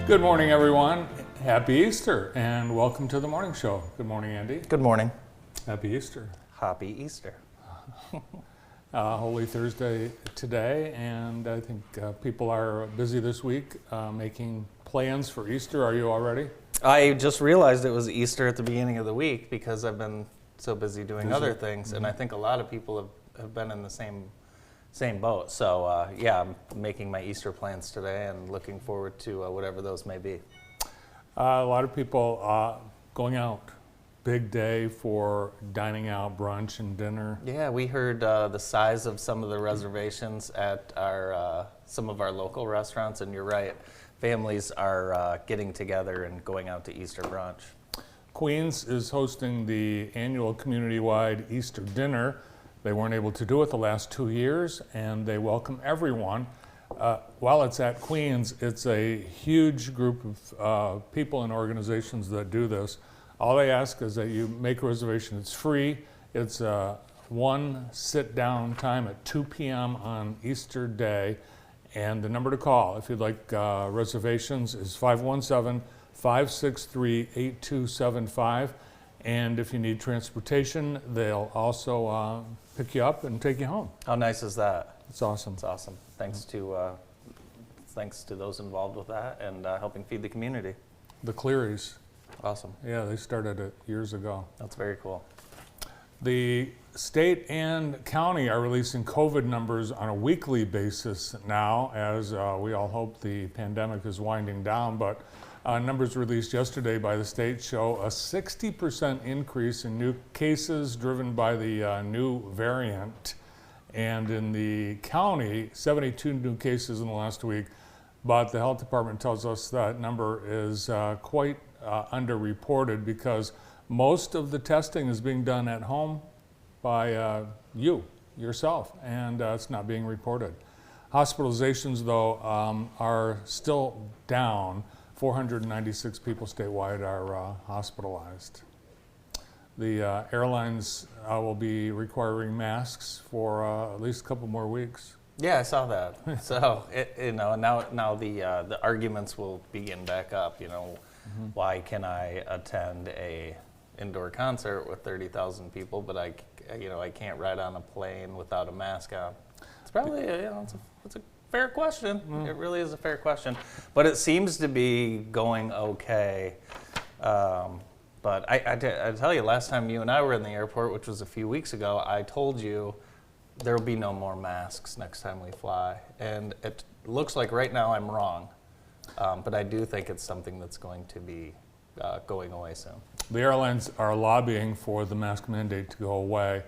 Good morning, everyone. Happy Easter, and welcome to the morning show. Good morning, Andy. Good morning. Happy Easter. Happy Easter. Holy Thursday today, and I think people are busy this week making plans for Easter. Are you already? I just realized it was Easter at the beginning of the week because I've been so busy doing other things, and I think a lot of people have been in the same boat. So yeah, I'm making my Easter plans today and looking forward to whatever those may be. A lot of people going out. Big day for dining out, brunch and dinner. Yeah, we heard the size of some of the reservations at some of our local restaurants, and you're right, families are getting together and going out to Easter brunch. Queens is hosting the annual community-wide Easter dinner. They weren't able to do it the last 2 years, and they welcome everyone. While it's at Queens, it's a huge group of people and organizations that do this. All they ask is that you make a reservation. It's free. It's one sit-down time at 2 p.m. on Easter Day. And the number to call, if you'd like reservations, is 517-563-8275. And if you need transportation, they'll also pick you up and take you home. How nice is that? It's awesome. It's awesome. Thanks to those involved with that and helping feed the community. The Clearys. Awesome. Yeah, they started it years ago. That's very cool. The state and county are releasing COVID numbers on a weekly basis now, as we all hope the pandemic is winding down. But numbers released yesterday by the state show a 60% increase in new cases driven by the new variant. And in the county, 72 new cases in the last week. But the health department tells us that number is quite underreported because most of the testing is being done at home by yourself, and it's not being reported. Hospitalizations, though, are still down. 496 people statewide are hospitalized. The airlines will be requiring masks for at least a couple more weeks. Yeah, I saw that. So now the arguments will begin back up. Why can I attend a indoor concert with 30,000 people, but I can't ride on a plane without a mask on? It's probably it's a fair question. It really is a fair question, but it seems to be going okay. But I tell you, last time you and I were in the airport, which was a few weeks ago, I told you there will be no more masks next time we fly, and it looks like right now I'm wrong. But I do think it's something that's going to be going away soon. The airlines are lobbying for the mask mandate to go away.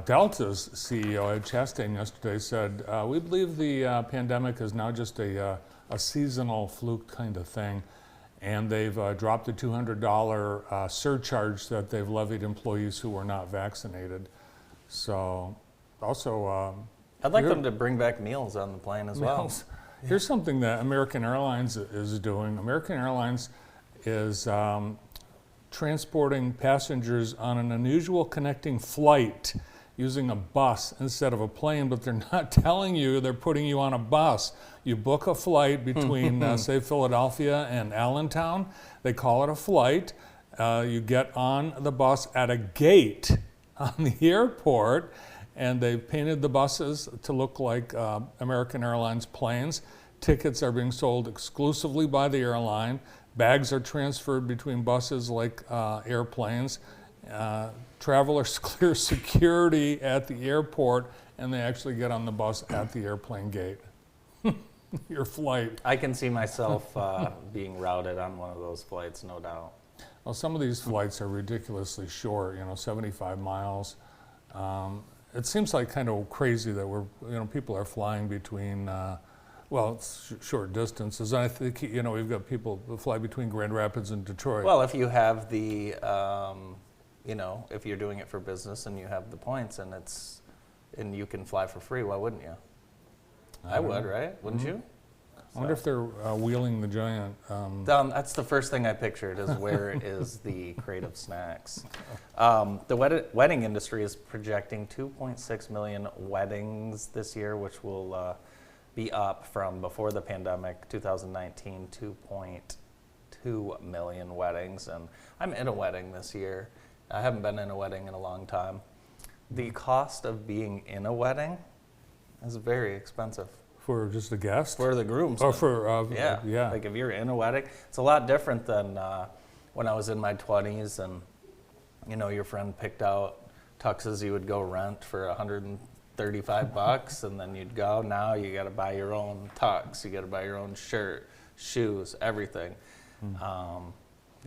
Delta's CEO, Ed Chastain, yesterday said, we believe the pandemic is now just a seasonal fluke kind of thing. And they've dropped the $200 surcharge that they've levied employees who were not vaccinated. So also... I'd like them to bring back meals on the plane as well. Here's something that American Airlines is doing. American Airlines is transporting passengers on an unusual connecting flight using a bus instead of a plane, but they're not telling you they're putting you on a bus. You book a flight between, say, Philadelphia and Allentown. They call it a flight. You get on the bus at a gate on the airport, and they've painted the buses to look like American Airlines planes. Tickets are being sold exclusively by the airline. Bags are transferred between buses like airplanes. Travelers clear security at the airport, and they actually get on the bus at the airplane gate. Your flight. I can see myself being routed on one of those flights, no doubt. Well, some of these flights are ridiculously short, 75 miles. It seems like kind of crazy that people are flying between, it's short distances. I think, we've got people who fly between Grand Rapids and Detroit. Well, if you have the, if you're doing it for business and you have the points and you can fly for free, why wouldn't you? I would, right? Wouldn't you? I wonder if they're wheeling the giant. That's the first thing I pictured is where is the crate of snacks. The wedding industry is projecting 2.6 million weddings this year, which will be up from before the pandemic, 2019, 2.2 million weddings. And I'm in a wedding this year. I haven't been in a wedding in a long time. The cost of being in a wedding is very expensive. For just a guest? For the grooms. Or for, yeah. Like if you're in a wedding, it's a lot different than when I was in my 20s and, you know, your friend picked out tuxes you would go rent for $135 and then you'd go. Now you got to buy your own tux, you got to buy your own shirt, shoes, everything. You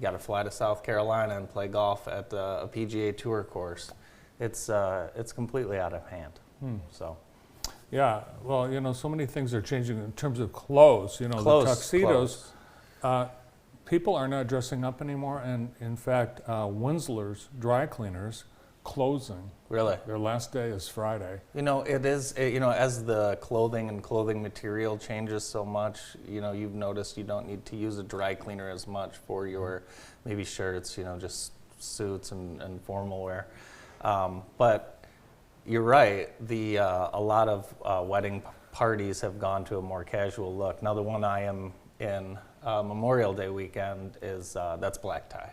got to fly to South Carolina and play golf at a PGA Tour course. It's completely out of hand. So. Yeah, well, you know, so many things are changing in terms of clothes. You know, the tuxedos. People are not dressing up anymore, and in fact, Winsler's dry cleaners closing. Really? Their last day is Friday. You know, it is. You know, as the clothing and clothing material changes so much, you know, you've noticed you don't need to use a dry cleaner as much for your maybe shirts. You know, just suits and formal wear. But you're right. A lot of wedding parties have gone to a more casual look. Now, the one I am in Memorial Day weekend is that's black tie,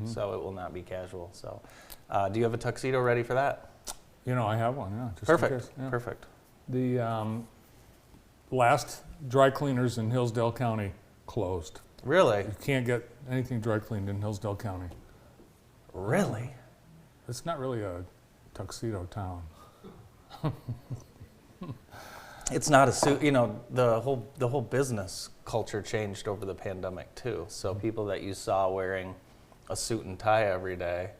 so it will not be casual. So, do you have a tuxedo ready for that? You know, I have one. Yeah, just perfect. in case. Yeah. Perfect. The last dry cleaners in Hillsdale County closed. Really? You can't get anything dry cleaned in Hillsdale County. Really? It's not really a tuxedo town. It's not a suit. You know, the whole business culture changed over the pandemic too. So people that you saw wearing a suit and tie every day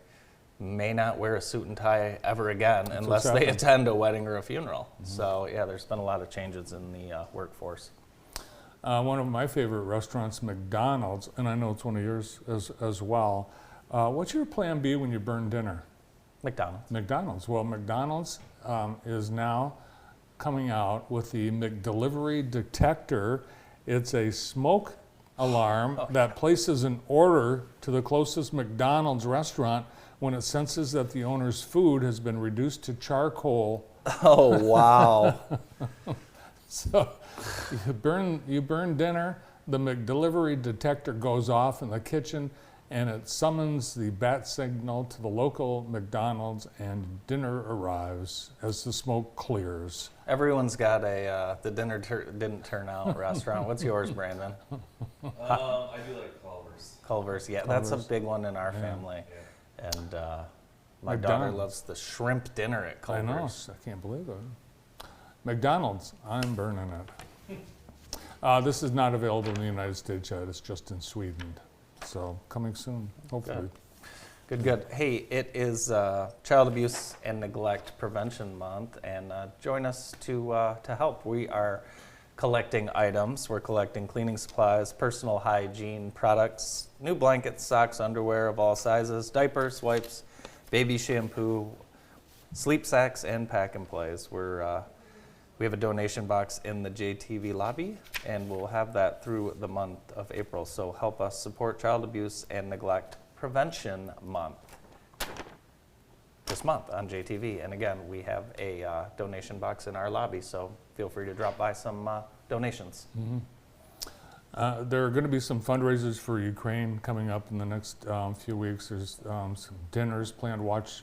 may not wear a suit and tie ever again unless they attend a wedding or a funeral. So yeah, there's been a lot of changes in the workforce. One of my favorite restaurants, McDonald's, and I know it's one of yours as well. What's your plan B when you burn dinner? McDonald's. McDonald's. Well, McDonald's is now coming out with the McDelivery Detector. It's a smoke alarm that places an order to the closest McDonald's restaurant when it senses that the owner's food has been reduced to charcoal. Oh, wow. So you burn dinner, the McDelivery Detector goes off in the kitchen, and it summons the bat signal to the local McDonald's, and dinner arrives as the smoke clears. Everyone's got a the dinner didn't turn out restaurant. What's yours, Brandon? I do like Culver's. Culver's, yeah, Culver's. That's a big one in our family. Yeah. And my daughter McDonald's. loves the shrimp dinner at I know, Culver's. I can't believe it. McDonald's, I'm burning it. This is not available in the United States yet, it's just in Sweden. So coming soon, hopefully. Good. Hey, it is Child Abuse and Neglect Prevention Month, and join us to help. We are collecting items. We're collecting cleaning supplies, personal hygiene products, new blankets, socks, underwear of all sizes, diapers, wipes, baby shampoo, sleep sacks, and pack and plays. We have a donation box in the JTV lobby, and we'll have that through the month of April. So help us support Child Abuse and Neglect Prevention Month this month on JTV. And again, we have a donation box in our lobby, so feel free to drop by some donations. There are going to be some fundraisers for Ukraine coming up in the next few weeks. There's some dinners planned. Watch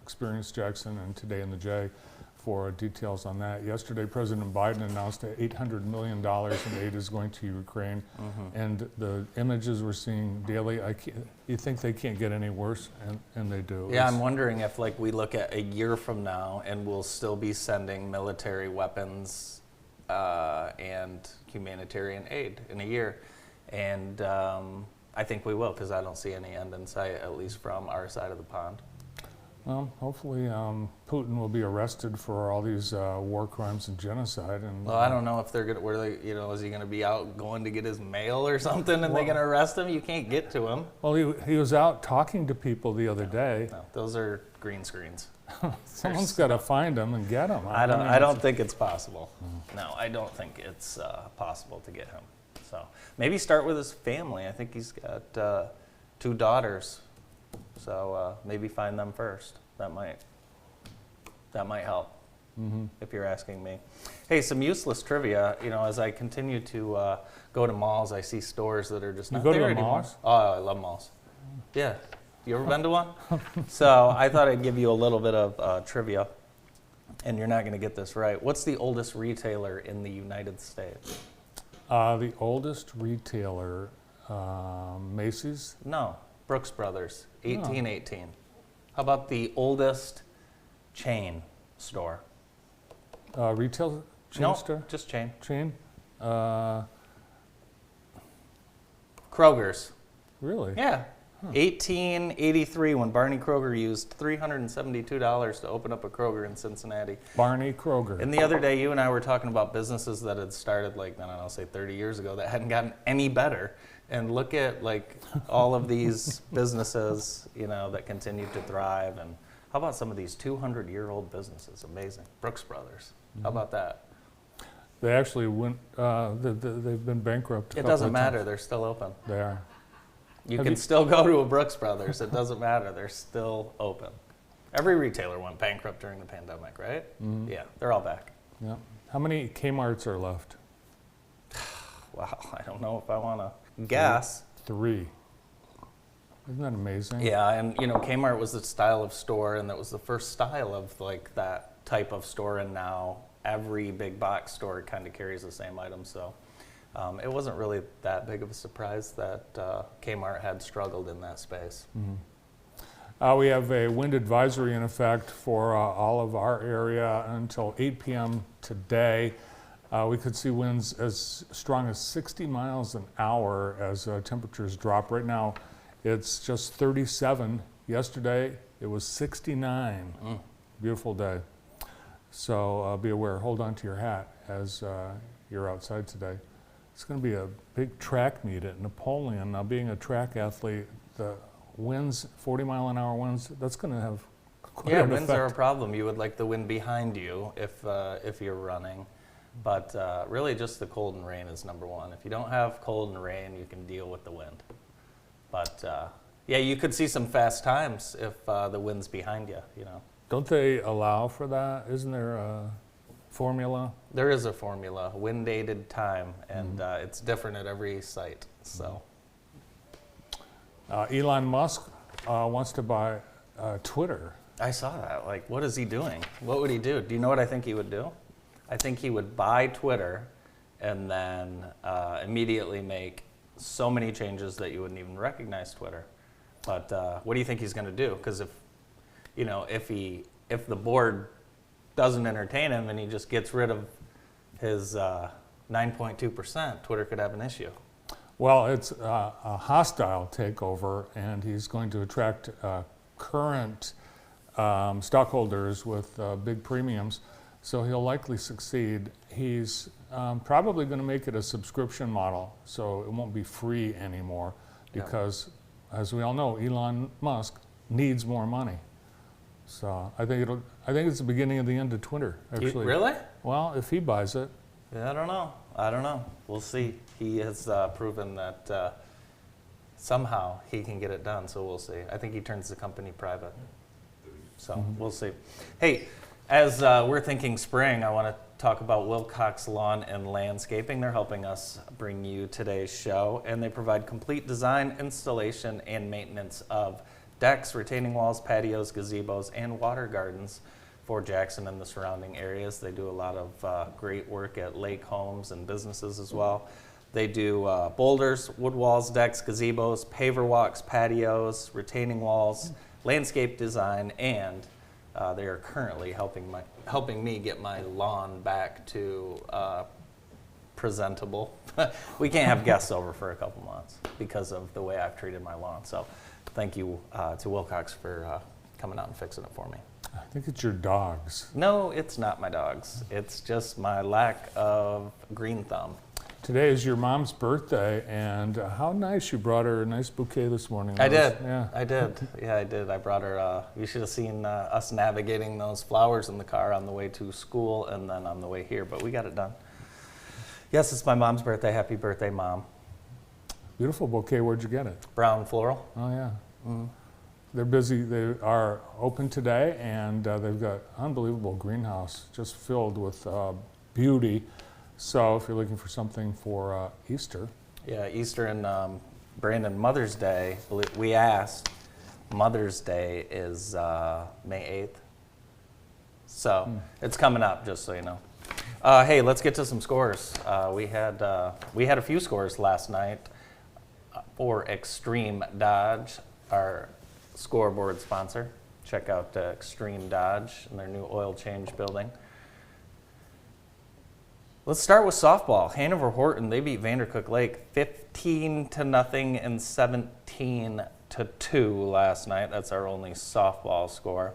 Experience Jackson and Today in the J for details on that. Yesterday, President Biden announced that $800 million in aid is going to Ukraine, and the images we're seeing daily, you think they can't get any worse, and they do. Yeah, I'm wondering if we look at a year from now and we'll still be sending military weapons and humanitarian aid in a year. And I think we will, because I don't see any end in sight, at least from our side of the pond. Well, hopefully Putin will be arrested for all these war crimes and genocide. And Well, I don't know if they're gonna. Is he gonna be out going to get his mail or something, and they're gonna arrest him? You can't get to him. Well, he was out talking to people the other day. No, those are green screens. Someone's got to find him and get him. I don't think it's possible. No, I don't think it's possible to get him. So maybe start with his family. I think he's got 2 daughters. So maybe find them first. That might help. if you're asking me. Hey, some useless trivia. You know, as I continue to go to malls, I see stores that are just You not go to there the anymore. malls? Oh, I love malls. Yeah. You ever been to one? So I thought I'd give you a little bit of trivia, and you're not going to get this right. What's the oldest retailer in the United States? The oldest retailer, Macy's. No, Brooks Brothers, 1818. How about the oldest chain store? Retail chain No, store? just chain. Chain? Kroger's. Really? Yeah. 1883, when Barney Kroger used $372 to open up a Kroger in Cincinnati. Barney Kroger. And the other day, you and I were talking about businesses that had started, like, I don't know, say 30 years ago that hadn't gotten any better. And look at, like, all of these businesses, you know, that continue to thrive. And how about some of these 200-year-old businesses? Amazing. Brooks Brothers. How about that? They actually went, they've been bankrupt. a It couple doesn't of matter. times. They're still open. They are. You Have can you- still go to a Brooks Brothers. It doesn't matter. They're still open. Every retailer went bankrupt during the pandemic, right? Yeah, they're all back. Yeah. How many Kmart's are left? Wow, I don't know if I want to guess. 3. Isn't that amazing? Yeah, and you know, Kmart was the style of store, and that was the first style of like that type of store. And now every big box store kind of carries the same item. So it wasn't really that big of a surprise that Kmart had struggled in that space. We have a wind advisory in effect for all of our area until 8 p.m. today. We could see winds as strong as 60 miles an hour as temperatures drop. Right now, it's just 37. Yesterday, it was 69. Beautiful day. So be aware, hold on to your hat as you're outside today. It's going to be a big track meet at Napoleon. Now, being a track athlete, the winds, 40-mile-an-hour winds, that's going to have quite Yeah, an winds are a effect. problem. You would like the wind behind you if you're running. But really just the cold and rain is number one. If you don't have cold and rain, you can deal with the wind. But yeah, you could see some fast times if the wind's behind you, you know. Don't they allow for that? Isn't there a formula? There is a formula, wind-aided time, and it's different at every site, so. Elon Musk wants to buy Twitter. I saw that. Like, what is he doing? What would he do? Do you know what I think he would do? I think he would buy Twitter and then immediately make so many changes that you wouldn't even recognize Twitter. But what do you think he's going to do? Because if the board doesn't entertain him and he just gets rid of his 9.2%, Twitter could have an issue. Well, it's a hostile takeover, and he's going to attract current stockholders with big premiums, so he'll likely succeed. He's probably going to make it a subscription model, so it won't be free anymore, because, as we all know, Elon Musk needs more money. So I think it's the beginning of the end of Twitter, actually. Really? Well, if he buys it. Yeah, I don't know. We'll see. He has proven that somehow he can get it done, so we'll see. I think he turns the company private. So we'll see. Hey, as we're thinking spring, I want to talk about Wilcox Lawn and Landscaping. They're helping us bring you today's show, and they provide complete design, installation, and maintenance of decks, retaining walls, patios, gazebos, and water gardens for Jackson and the surrounding areas. They do a lot of great work at lake homes and businesses as well. They do boulders, wood walls, decks, gazebos, paver walks, patios, retaining walls, landscape design, and they are currently helping me get my lawn back to presentable. We can't have guests over for a couple months because of the way I've treated my lawn. So thank you to Wilcox for coming out and fixing it for me. I think it's your dogs. No, it's not my dogs. It's just my lack of green thumb. Today is your mom's birthday, and how nice you brought her a nice bouquet this morning. I did. Yeah. I did. Yeah, I did. I brought her, you should have seen us navigating those flowers in the car on the way to school and then on the way here, but we got it done. Yes, it's my mom's birthday. Happy birthday, Mom. Beautiful bouquet. Where'd you get it? Brown floral. Oh, yeah. they're busy. They are open today, and they've got unbelievable greenhouse just filled with beauty. So if you're looking for something for Easter. Yeah, Easter and Brandon, Mother's Day, we asked, Mother's Day is May 8th. So it's coming up, just so you know. Hey, let's get to some scores. We had a few scores last night for Extreme Dodge, our scoreboard sponsor. Check out Extreme Dodge and their new oil change building. Let's start with softball. Hanover Horton, they beat Vandercook Lake 15-0 and 17-2 last night. That's our only softball score.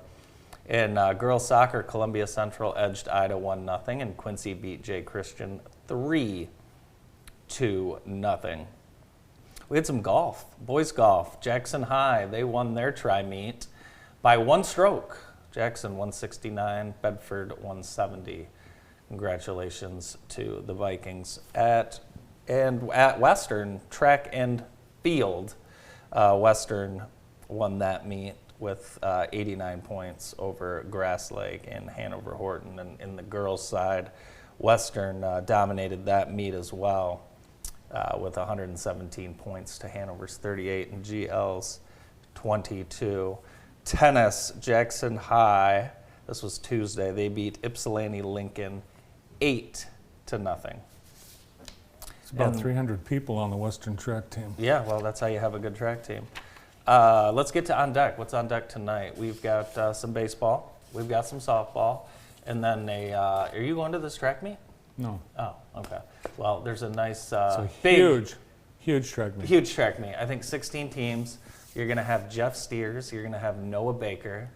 In girls soccer, Columbia Central edged Ida 1-0, and Quincy beat Jay Christian 3-0. We had some golf, boys golf. Jackson High, they won their tri-meet by 1 stroke. Jackson 169, Bedford 170. Congratulations to the Vikings. At Western Track and Field, Western won that meet with 89 points over Grass Lake and Hanover Horton. And in the girls' side, Western dominated that meet as well with 117 points to Hanover's 38 and GL's 22. Tennis, Jackson High, this was Tuesday, they beat Ypsilanti Lincoln 8-0. It's about 300 people on the Western track team. Yeah, well, that's how you have a good track team. Let's get to On Deck. What's on deck tonight? We've got some baseball. We've got some softball. And then are you going to this track meet? No. Oh, okay. Well, there's a nice, huge track meet. Huge track meet. I think 16 teams. You're going to have Jeff Steers. You're going to have Noah Baker.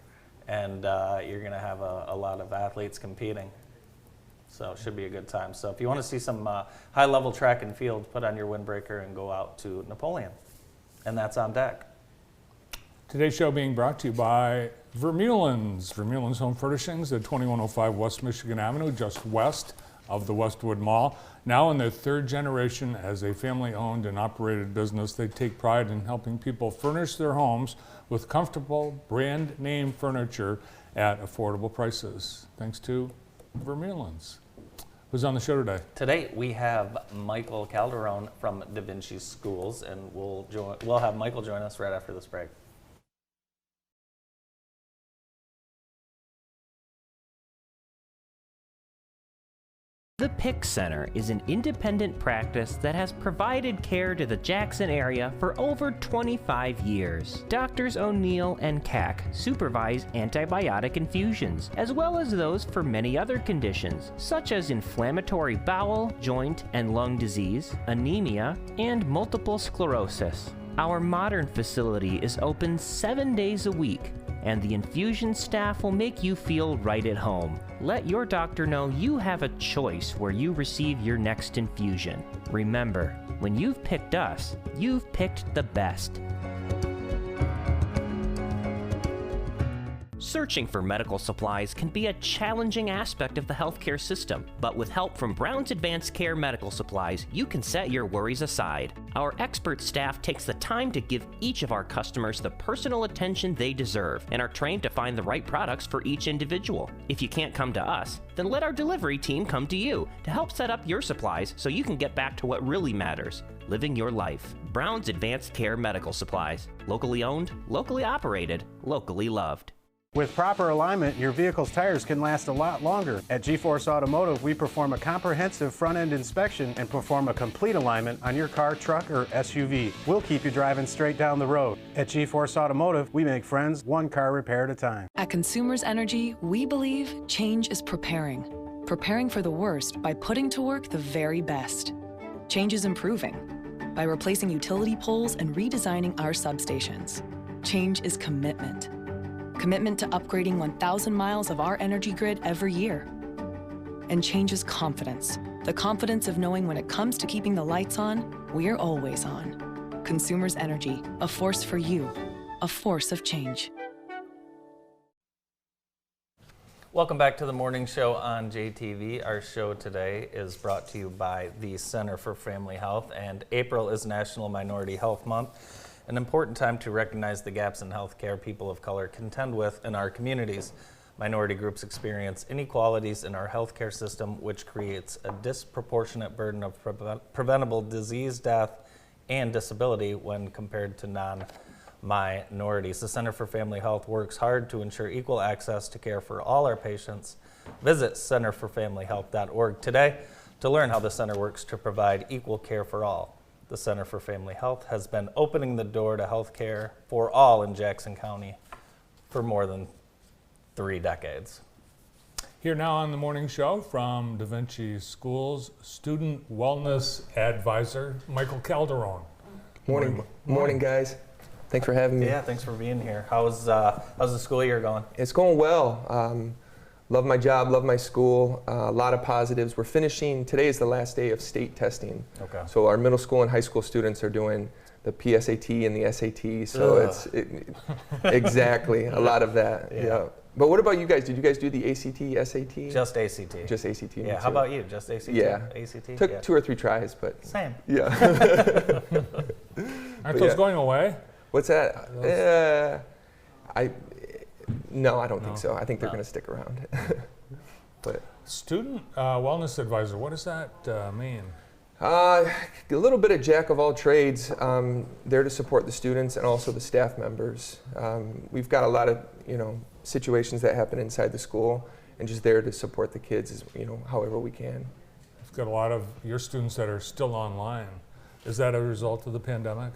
And you're going to have a lot of athletes competing. So it should be a good time. So if you want to see some high-level track and field, put on your windbreaker and go out to Napoleon. And that's On Deck. Today's show being brought to you by Vermeulen's. Vermeulen's Home Furnishings at 2105 West Michigan Avenue, just west of the Westwood Mall. Now in their 3rd generation as a family-owned and operated business, they take pride in helping people furnish their homes with comfortable brand-name furniture at affordable prices. Thanks to Vermeulen's. Who's on the show today? Today we have Michael Calderon from Da Vinci Schools, and we'll have Michael join us right after this break. The Pick Center is an independent practice that has provided care to the Jackson area for over 25 years. Doctors O'Neill and Cack supervise antibiotic infusions, as well as those for many other conditions, such as inflammatory bowel, joint, and lung disease, anemia, and multiple sclerosis. Our modern facility is open 7 days a week, and the infusion staff will make you feel right at home. Let your doctor know you have a choice where you receive your next infusion. Remember, when you've picked us, you've picked the best. Searching for medical supplies can be a challenging aspect of the healthcare system, but with help from Brown's Advanced Care Medical Supplies, you can set your worries aside. Our expert staff takes the time to give each of our customers the personal attention they deserve and are trained to find the right products for each individual. If you can't come to us, then let our delivery team come to you to help set up your supplies so you can get back to what really matters, living your life. Brown's Advanced Care Medical Supplies. Locally owned, locally operated, locally loved. With proper alignment, your vehicle's tires can last a lot longer. At G-Force Automotive, we perform a comprehensive front-end inspection and perform a complete alignment on your car, truck, or SUV. We'll keep you driving straight down the road. At G-Force Automotive, we make friends one car repair at a time. At Consumers Energy, we believe change is preparing. Preparing for the worst by putting to work the very best. Change is improving by replacing utility poles and redesigning our substations. Change is commitment. Commitment to upgrading 1,000 miles of our energy grid every year. And change is confidence. The confidence of knowing when it comes to keeping the lights on, we're always on. Consumers Energy, a force for you, a force of change. Welcome back to the morning show on JTV. Our show today is brought to you by the Center for Family Health, and April is National Minority Health Month. an important time to recognize the gaps in healthcare people of color contend with in our communities. Minority groups experience inequalities in our healthcare system, which creates a disproportionate burden of preventable disease, death, and disability when compared to non-minorities. The Center for Family Health works hard to ensure equal access to care for all our patients. Visit centerforfamilyhealth.org today to learn how the center works to provide equal care for all. The Center for Family Health has been opening the door to health care for all in Jackson County for more than 3 decades. Here now on the morning show from Da Vinci Schools Student Wellness Advisor, Michael Calderon. Morning, guys. Thanks for having me. Yeah, thanks for being here. How's the school year going? It's going well. Love my job, love my school. A lot of positives. We're finishing, today is the last day of state testing. Okay. So our middle school and high school students are doing the PSAT and the SAT. So exactly, a lot of that. Yeah. But what about you guys? Did you guys do the ACT, SAT? Just ACT. Just ACT. Yeah, how about you? Just ACT? Yeah. ACT? Took Yeah. 2 or 3 tries, but Same. yeah. Aren't those going away? What's that? No, I don't think so. I think they're going to stick around. But Student Wellness Advisor, what does that mean? a little bit of jack of all trades, there to support the students and also the staff members. We've got a lot of situations that happen inside the school, and just there to support the kids, however we can. You've got a lot of your students that are still online. Is that a result of the pandemic?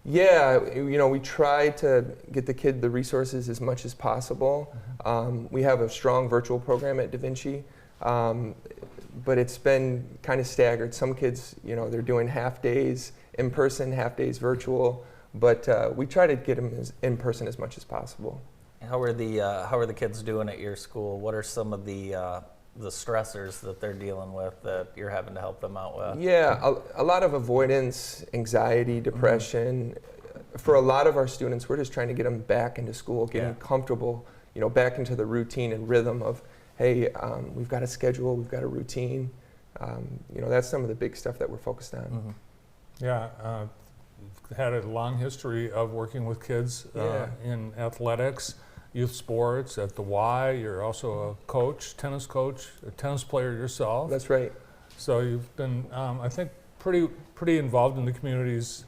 Yeah, we try to get the kid the resources as much as possible. We have a strong virtual program at Da Vinci, but it's been kind of staggered. Some kids, they're doing half days in person, half days virtual, but we try to get them in person as much as possible. How are the kids doing at your school? What are some of the stressors that they're dealing with that you're having to help them out with? Yeah, a lot of avoidance, anxiety, depression. For a lot of our students, we're just trying to get them back into school, getting comfortable, back into the routine and rhythm of, hey, we've got a schedule, we've got a routine. That's some of the big stuff that we're focused on. Mm-hmm. Yeah, had a long history of working with kids in athletics, youth sports at the Y. You're also a coach, a tennis player yourself. That's right. So you've been, I think, pretty involved in the community's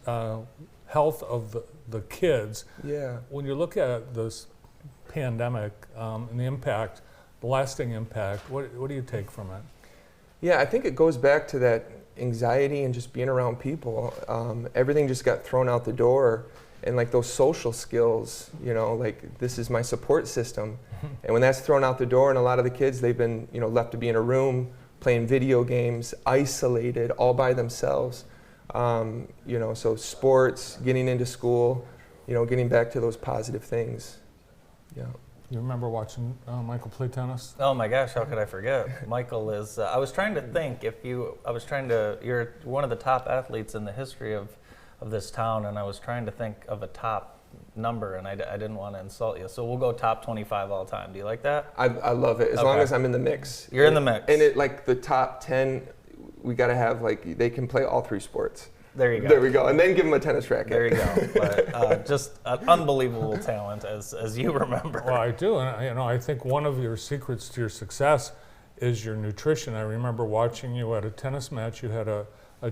health of the kids. Yeah. When you look at this pandemic and the impact, the lasting impact, what do you take from it? Yeah, I think it goes back to that anxiety and just being around people. Everything just got thrown out the door. And like those social skills, like this is my support system. And when that's thrown out the door, and a lot of the kids, they've been, left to be in a room playing video games, isolated, all by themselves. So sports, getting into school, getting back to those positive things. Yeah. You remember watching Michael play tennis? Oh my gosh, how could I forget? Michael is, I was trying to think you're one of the top athletes in the history of this town, and I was trying to think of a top number, and I didn't want to insult you. So we'll go top 25 all time. Do you like that? I love it, as long as I'm in the mix. You're in the mix. And it, like the top 10, we got to have, like, they can play all 3 sports. There you go. There we go. And then give them a tennis racket. There you go. But just an unbelievable talent, as you remember. Well, I do, and I think one of your secrets to your success is your nutrition. I remember watching you at a tennis match. You had a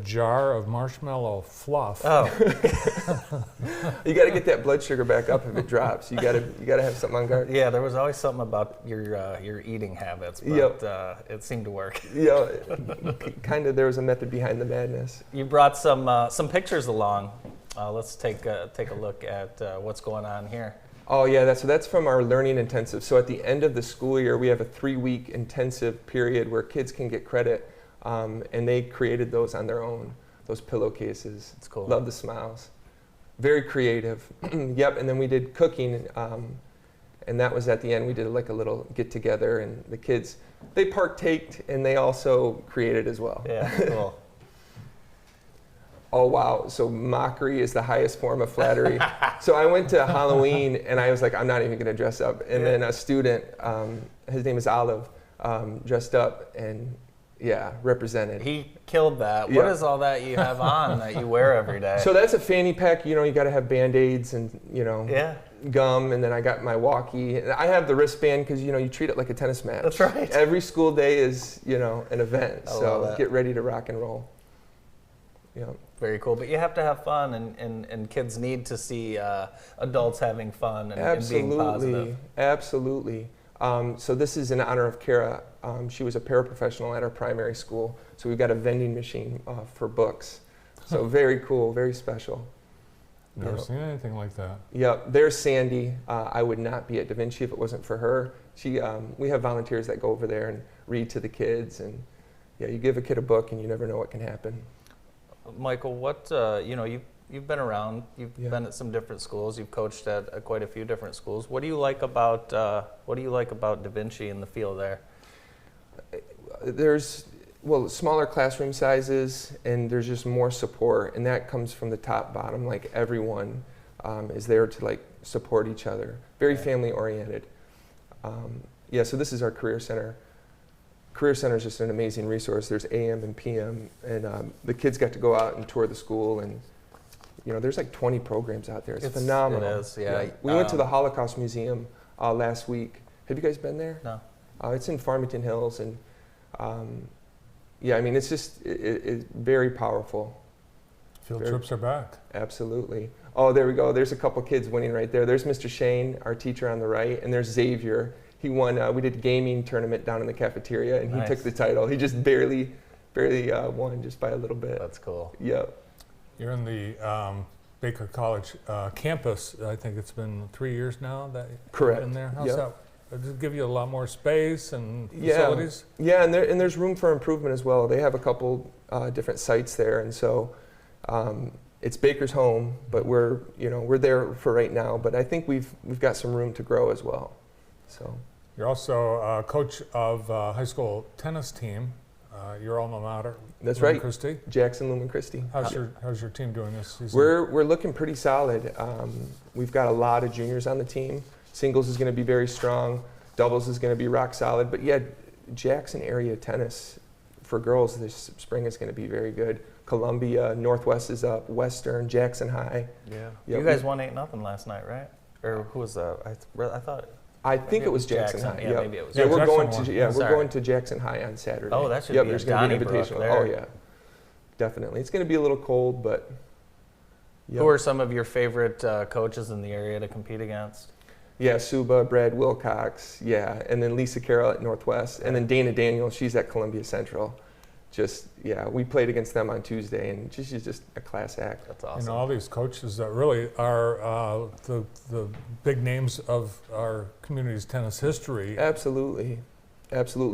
jar of marshmallow fluff. Oh. You got to get that blood sugar back up if it drops. You got to have something on guard. Yeah, there was always something about your eating habits, but it seemed to work. Yeah, kind of. There was a method behind the madness. You brought some pictures along. Let's take a look at what's going on here. Oh yeah, that's from our learning intensive. So at the end of the school year, we have a 3-week intensive period where kids can get credit. And they created those on their own, those pillowcases. It's cool. Love the smiles. Very creative. Yep, and then we did cooking, and that was at the end. We did like a little get together, and the kids, they partaked, and they also created as well. Yeah, cool. Oh wow, so mockery is the highest form of flattery. So I went to Halloween, and I was like, I'm not even gonna dress up. And then a student, his name is Olive, dressed up, and represented. He killed that. Yeah. What is all that you have on that you wear every day? So that's a fanny pack. You know, you got to have Band-Aids and, you know, yeah. gum, and then I got my walkie. And I have the wristband because, you know, you treat it like a tennis match. That's right. Every school day is, you know, an event. I love So that. get ready to rock and roll. Yeah. Very cool. But you have to have fun, and kids need to see adults having fun and being positive. Absolutely. So this is in honor of Kara. She was a paraprofessional at our primary school. So we've got a vending machine for books. So very cool, very special. Never seen anything like that. Yep, there's Sandy. I would not be at Da Vinci if it wasn't for her. We have volunteers that go over there and read to the kids, and yeah, you give a kid a book and you never know what can happen. Michael, what you know, you've been around. You've been at some different schools. You've coached at quite a few different schools. What do you like about Da Vinci in the field there? There's smaller classroom sizes, and there's just more support, and that comes from the top bottom. Like everyone is there to like support each other. Very family oriented. So this is our Career Center. Career Center is just an amazing resource. There's AM and PM, and the kids got to go out and tour the school, and you know, there's like 20 programs out there. It's phenomenal. It is, yeah. We went to the Holocaust Museum last week. Have you guys been there? No. It's in Farmington Hills, and I mean, it's just it's very powerful. Field trips are back. Absolutely. Oh, there we go. There's a couple kids winning right there. There's Mr. Shane, our teacher on the right, and there's Xavier. He won. We did a gaming tournament down in the cafeteria, and he took the title. He just barely won, just by a little bit. That's cool. Yep. You're in the Baker College campus. I think it's been 3 years now that Correct. you've been there. How's Yep. that? Does it give you a lot more space and facilities? Yeah, and there's room for improvement as well. They have a couple different sites there, and so it's Baker's home, but we're there for right now. But I think we've got some room to grow as well. So you're also a coach of high school tennis team. Your alma mater. That's Lumen right. Christi. Jackson Lumen Christi. How's your team doing this season? We're looking pretty solid. We've got a lot of juniors on the team. Singles is going to be very strong. Doubles is going to be rock solid. But yeah, Jackson area tennis for girls this spring is going to be very good. Columbia, Northwest is up, Western, Jackson High. Yeah. Yep. You guys won 8-0 last night, right? Or who was that? I think it was Jackson High. Yeah, Yep. maybe it was. Yeah, we're Jackson going won. to we're Sorry. going to Jackson High on Saturday. Oh, that should yep, be there's a going to be an Donnybrook invitational. there. Oh yeah, definitely. It's going to be a little cold, but. Yep. Who are some of your favorite coaches in the area to compete against? Yeah, Suba, Brad Wilcox, yeah, and then Lisa Carroll at Northwest, and then Dana Daniels, she's at Columbia Central. We played against them on Tuesday, and she's just a class act. That's awesome. You know, all these coaches that really are the big names of our community's tennis history. Absolutely,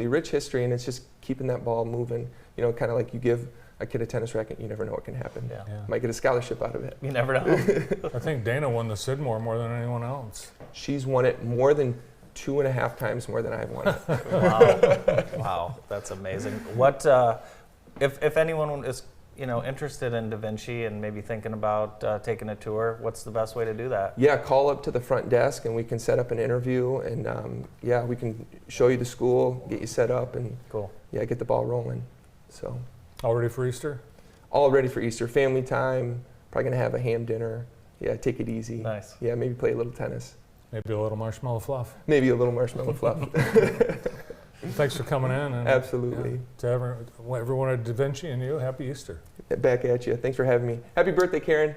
rich history, and it's just keeping that ball moving. You know, kind of like you give a kid a tennis racket, you never know what can happen. Yeah. Might get a scholarship out of it. You never know. I think Dana won the Sidmore more than anyone else. She's won it more than 2.5 times more than I've won it. Wow, that's amazing. What if anyone is interested in Da Vinci and maybe thinking about taking a tour? What's the best way to do that? Yeah, call up to the front desk and we can set up an interview, and we can show you the school, get you set up, and Cool. get the ball rolling. So. All ready for Easter? All ready for Easter. Family time. Probably gonna have a ham dinner. Yeah, take it easy. Nice. Yeah, maybe play a little tennis. Maybe a little marshmallow fluff. Maybe a little marshmallow fluff. Thanks for coming in. And, Absolutely. To everyone at Da Vinci and you, happy Easter. Back at you. Thanks for having me. Happy birthday, Karen.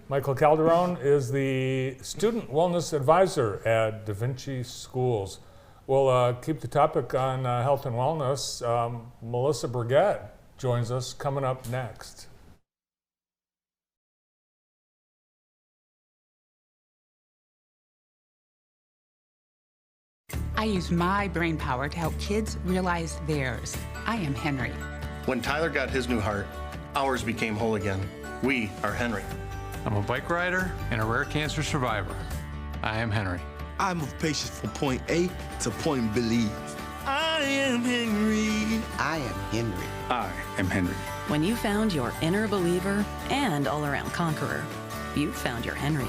Michael Calderon is the Student Wellness Advisor at Da Vinci Schools. We'll keep the topic on health and wellness. Melissa Brigette joins us coming up next. I use my brain power to help kids realize theirs. I am Henry. When Tyler got his new heart, ours became whole again. We are Henry. I'm a bike rider and a rare cancer survivor. I am Henry. I move patients from point A to point believe. I am Henry. I am Henry. I am Henry. When you found your inner believer and all-around conqueror, you found your Henry.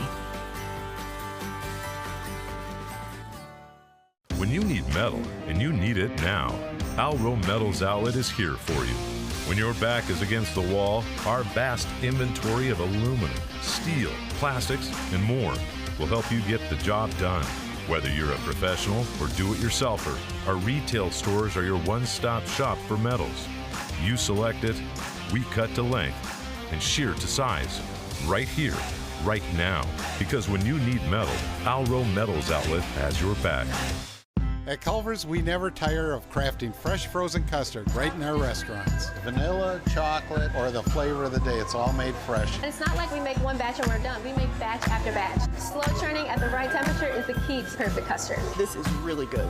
When you need metal, and you need it now, Alro Metals Outlet is here for you. When your back is against the wall, our vast inventory of aluminum, steel, plastics, and more will help you get the job done. Whether you're a professional or do-it-yourselfer, our retail stores are your one-stop shop for metals. You select it, we cut to length, and shear to size. Right here, right now. Because when you need metal, Alro Metals Outlet has your back. At Culver's, we never tire of crafting fresh frozen custard right in our restaurants. Vanilla, chocolate, or the flavor of the day, it's all made fresh. And it's not like we make one batch and we're done. We make batch after batch. Slow churning at the right temperature is the key to perfect custard. This is really good.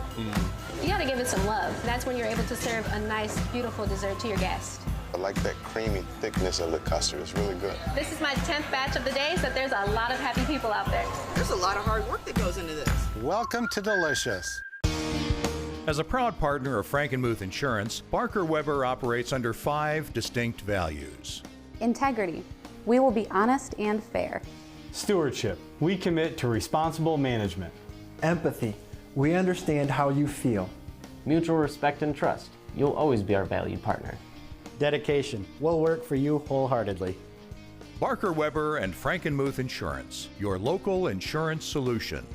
You gotta give it some love. That's when you're able to serve a nice, beautiful dessert to your guest. I like that creamy thickness of the custard. It's really good. This is my 10th batch of the day, so there's a lot of happy people out there. There's a lot of hard work that goes into this. Welcome to Delicious. As a proud partner of Frankenmuth Insurance, Barker Weber operates under 5 distinct values. Integrity. We will be honest and fair. Stewardship. We commit to responsible management. Empathy. We understand how you feel. Mutual respect and trust. You'll always be our valued partner. Dedication. We'll work for you wholeheartedly. Barker Weber and Frankenmuth Insurance, your local insurance solution.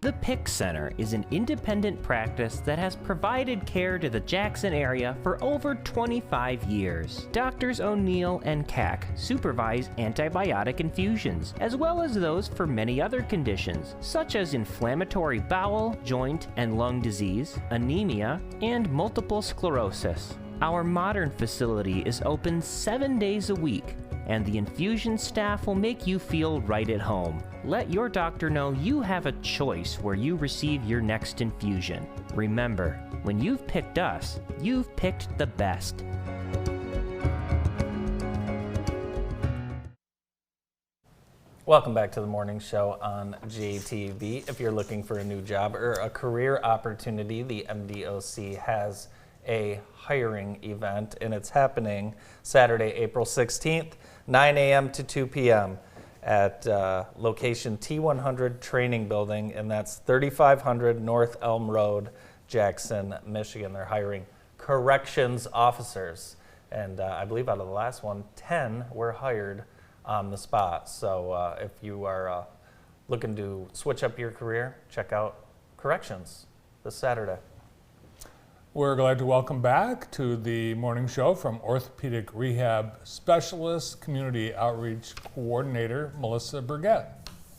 The PIC Center is an independent practice that has provided care to the Jackson area for over 25 years. Doctors O'Neill and Cack supervise antibiotic infusions, as well as those for many other conditions, such as inflammatory bowel, joint, and lung disease, anemia, and multiple sclerosis. Our modern facility is open 7 days a week, and the infusion staff will make you feel right at home. Let your doctor know you have a choice where you receive your next infusion. Remember, when you've picked us, you've picked the best. Welcome back to the morning show on JTV. If you're looking for a new job or a career opportunity, the MDOC has a hiring event, and it's happening Saturday, April 16th, 9 a.m. to 2 p.m. at location T100 Training Building, and that's 3500 North Elm Road, Jackson, Michigan. They're hiring corrections officers, and I believe out of the last one, 10 were hired on the spot. So if you are looking to switch up your career, check out corrections this Saturday. We're glad to welcome back to the morning show from orthopedic rehab specialist, community outreach coordinator, Melissa Burgett.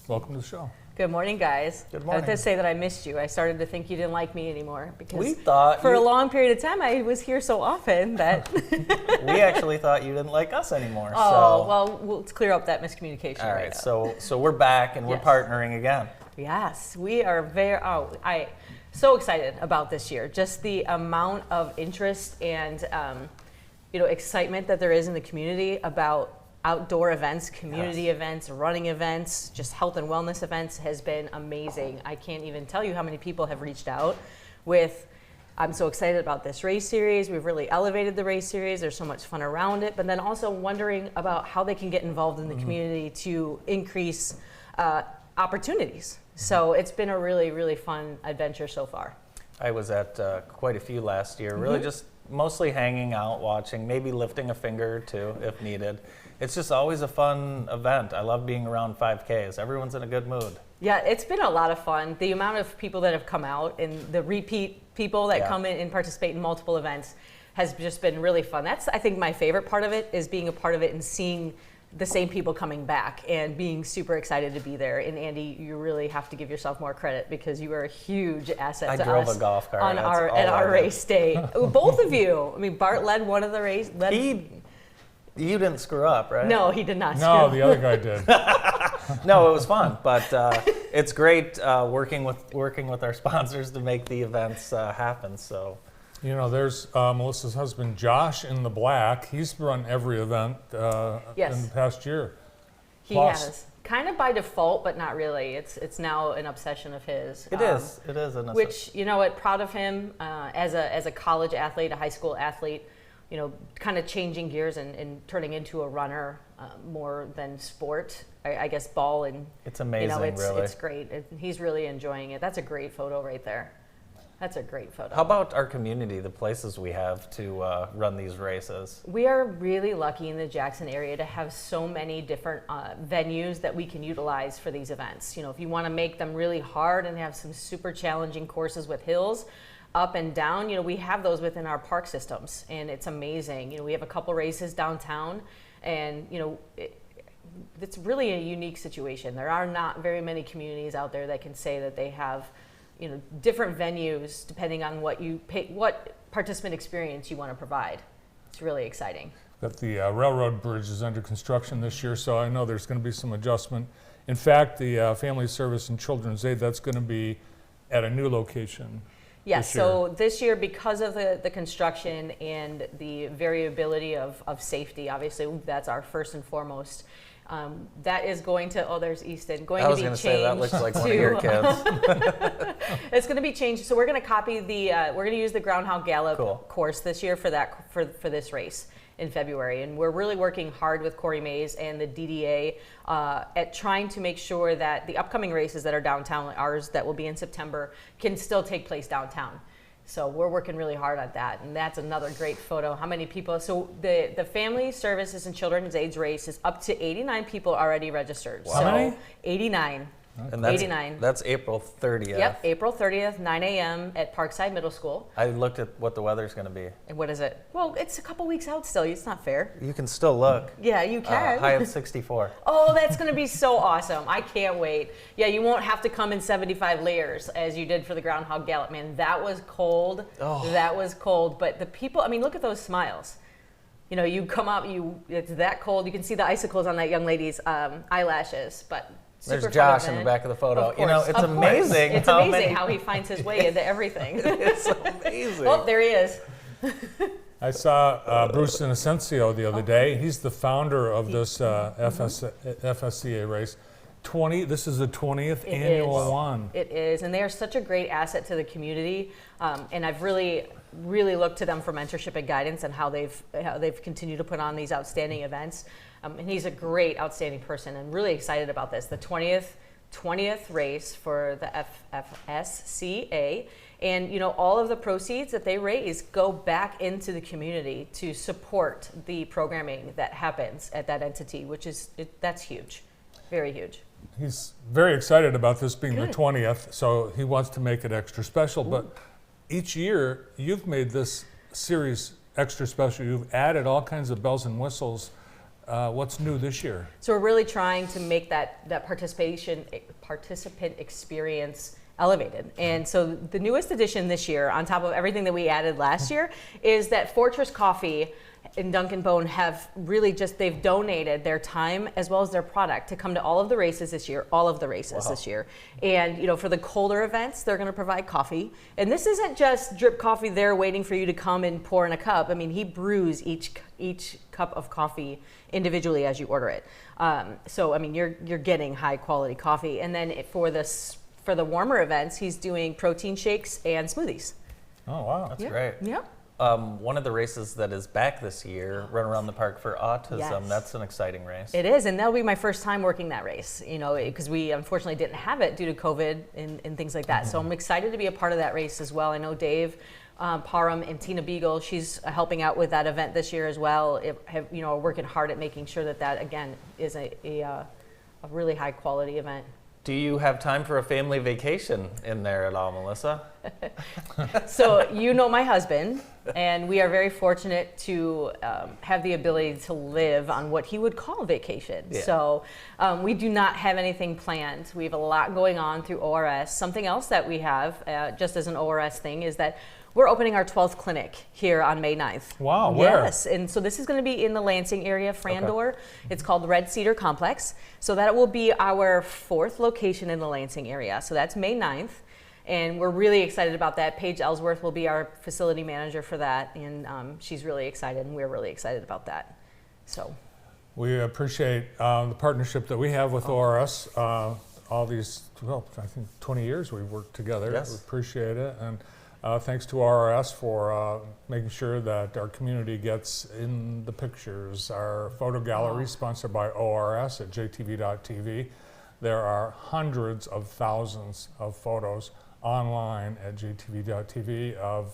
Welcome to the show. Good morning, guys. Good morning. I have to say that I missed you. I started to think you didn't like me anymore because we thought for a long period of time I was here so often that we actually thought you didn't like us anymore. Oh, so. well, let's clear up that miscommunication. All right, so we're back and we're partnering again. Yes, we are very. So excited about this year. Just the amount of interest and excitement that there is in the community about outdoor events, community events, running events, just health and wellness events has been amazing. I can't even tell you how many people have reached out with, I'm so excited about this race series. We've really elevated the race series. There's so much fun around it, but then also wondering about how they can get involved in the community to increase opportunities. So it's been a really, really fun adventure so far. I was at quite a few last year, really just mostly hanging out, watching, maybe lifting a finger or two if needed. It's just always a fun event. I love being around 5Ks. Everyone's in a good mood. Yeah, it's been a lot of fun. The amount of people that have come out and the repeat people that come in and participate in multiple events has just been really fun. That's, I think, my favorite part of it is being a part of it and seeing the same people coming back and being super excited to be there. And Andy, you really have to give yourself more credit because you are a huge asset to us. I drove a golf cart on our race day. Both of you. I mean, Bart led one of the race. You didn't screw up, right? No, he did not screw up. No, the other guy did. No, it was fun, but it's great working with our sponsors to make the events happen. So. You know, there's Melissa's husband, Josh, in the black. He's run every event in the past year. He has. Kind of by default, but not really. It's now an obsession of his. It is an obsession. Which, you know what, proud of him as a college athlete, a high school athlete, you know, kind of changing gears and turning into a runner more than sport. I guess ball and... It's amazing, really. It's great. He's really enjoying it. That's a great photo right there. That's a great photo. How about our community, the places we have to run these races? We are really lucky in the Jackson area to have so many different venues that we can utilize for these events. You know, if you want to make them really hard and have some super challenging courses with hills, up and down, you know, we have those within our park systems, and it's amazing. You know, we have a couple races downtown, and you know, it's really a unique situation. There are not very many communities out there that can say that they have, you know, different venues depending on what you pay, what participant experience you want to provide. It's really exciting. But the railroad bridge is under construction this year, so I know there's going to be some adjustment. In fact, the Family Service and Children's Aid, that's going to be at a new location. Yes, so this year, because of the construction and the variability of safety, obviously that's our first and foremost. That is going to, oh, there's Easton, going to be changed. I was going to say, that looks like one of your kids. It's going to be changed. So we're going to copy the, we're going to use the Groundhog Gallop course this year for that, for this race in February. And we're really working hard with Corey Mays and the DDA at trying to make sure that the upcoming races that are downtown, ours that will be in September, can still take place downtown. So we're working really hard at that, and that's another great photo. How many people? So the Family Services and Children's AIDS race is up to 89 people already registered. Wow. So How many? 89. And that's, 89. That's April 30th. Yep, April 30th, 9 a.m. at Parkside Middle School. I looked at what the weather's going to be. And what is it? Well, it's a couple weeks out still. It's not fair. You can still look. Yeah, you can. High of 64. Oh, that's going to be so awesome. I can't wait. Yeah, you won't have to come in 75 layers as you did for the Groundhog Gallop, man. That was cold. Oh. That was cold. But the people, I mean, look at those smiles. You know, you come up, it's that cold. You can see the icicles on that young lady's eyelashes, but there's Josh in the back of the photo. Course, you know, it's amazing. It's amazing how he finds his way into everything. It's amazing. Oh, there he is. I saw Bruce Inocencio the other day. He's the founder of this FSCA race. This is the 20th annual one. It is, and they are such a great asset to the community. And I've really looked to them for mentorship and guidance and how they've continued to put on these outstanding events. And he's a great, outstanding person, and really excited about this. The 20th race for the FSCA, and you know, all of the proceeds that they raise go back into the community to support the programming that happens at that entity, which is that's huge, very huge. He's very excited about this being the 20th, so he wants to make it extra special. Ooh. But each year, you've made this series extra special. You've added all kinds of bells and whistles. What's new this year? So we're really trying to make that participant experience elevated. And so the newest addition this year, on top of everything that we added last year, is that Fortress Coffee and Dunkin' Bone have really they've donated their time as well as their product to come to all of the races this year, this year. And you know, for the colder events, they're going to provide coffee. And this isn't just drip coffee there waiting for you to come and pour in a cup. I mean, he brews each cup of coffee individually as you order it. So I mean, you're getting high quality coffee. And then for the warmer events, he's doing protein shakes and smoothies. Oh wow, that's great. Yeah. One of the races that is back this year, Run Around the Park for Autism, Yes. That's an exciting race. It is, and that'll be my first time working that race, you know, because we unfortunately didn't have it due to COVID and things like that. Mm-hmm. So I'm excited to be a part of that race as well. I know Dave Parham and Tina Beagle, she's helping out with that event this year as well, working hard at making sure that again, is a really high quality event. Do you have time for a family vacation in there at all, Melissa? So you know my husband, and we are very fortunate to have the ability to live on what he would call vacation. Yeah. So we do not have anything planned. We have a lot going on through ORS. Something else that we have, just as an ORS thing, is that we're opening our 12th clinic here on May 9th. Wow, where? Yes, and so this is going to be in the Lansing area, Frandor. Okay. It's called the Red Cedar Complex. So that will be our 4th location in the Lansing area. So that's May 9th. And we're really excited about that. Paige Ellsworth will be our facility manager for that. And she's really excited, and we're really excited about that. So we appreciate the partnership that we have with ORS. All these, I think 20 years we've worked together. Yes. We appreciate it. And thanks to RRS for making sure that our community gets in the pictures. Our photo gallery, sponsored by ORS at jtv.tv. There are hundreds of thousands of photos online at jtv.tv of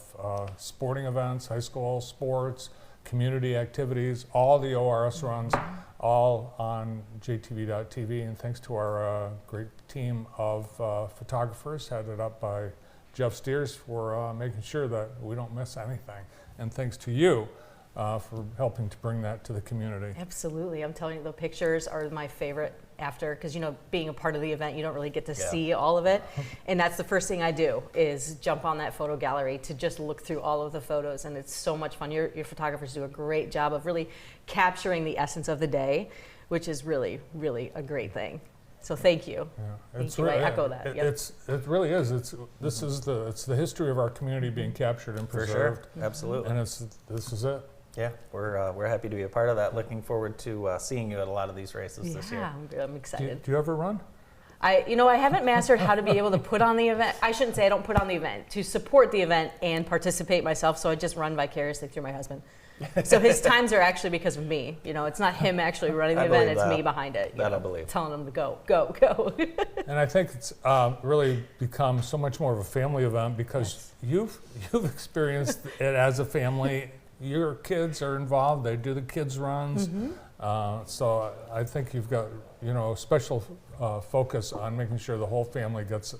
sporting events, high school sports, community activities, all the ORS runs, all on jtv.tv. And thanks to our great team of photographers headed up by Jeff Steers for making sure that we don't miss anything. And thanks to you for helping to bring that to the community. Absolutely. I'm telling you, the pictures are my favorite after, because, you know, being a part of the event, you don't really get to see all of it. And that's the first thing I do, is jump on that photo gallery to just look through all of the photos. And it's so much fun. Your photographers do a great job of really capturing the essence of the day, which is really, really a great thing. So thank you. Thank you. I echo that. It really is. It's the history of our community being captured and preserved. For sure. Absolutely. And this is it. Yeah, we're happy to be a part of that. Looking forward to seeing you at a lot of these races this year. Yeah, I'm excited. Do you ever run? I haven't mastered how to be able to put on the event. I shouldn't say I don't put on the event, to support the event and participate myself. So I just run vicariously through my husband. So his times are actually because of me. You know, it's not him actually running the event; it's me behind it. That I believe. Telling him to go, go, go. And I think it's really become so much more of a family event because you've experienced it as a family. Your kids are involved. They do the kids runs. So I think you've got special focus on making sure the whole family gets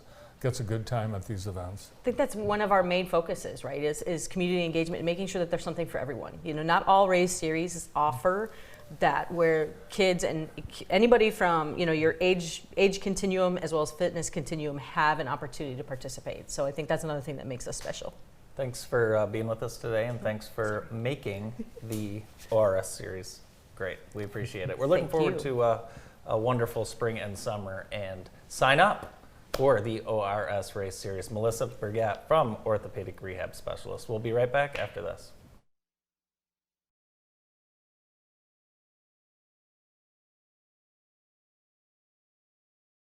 a good time at these events. I think that's one of our main focuses, right? Is community engagement and making sure that there's something for everyone. You know, not all race series offer that, where kids and anybody from your age continuum as well as fitness continuum have an opportunity to participate. So I think that's another thing that makes us special. Thanks for being with us today, and thanks for making the ORS series great. We appreciate it. We're looking forward to a wonderful spring and summer, and sign up for the ORS race series. Melissa Bergat from Orthopedic Rehab Specialist. We'll be right back after this.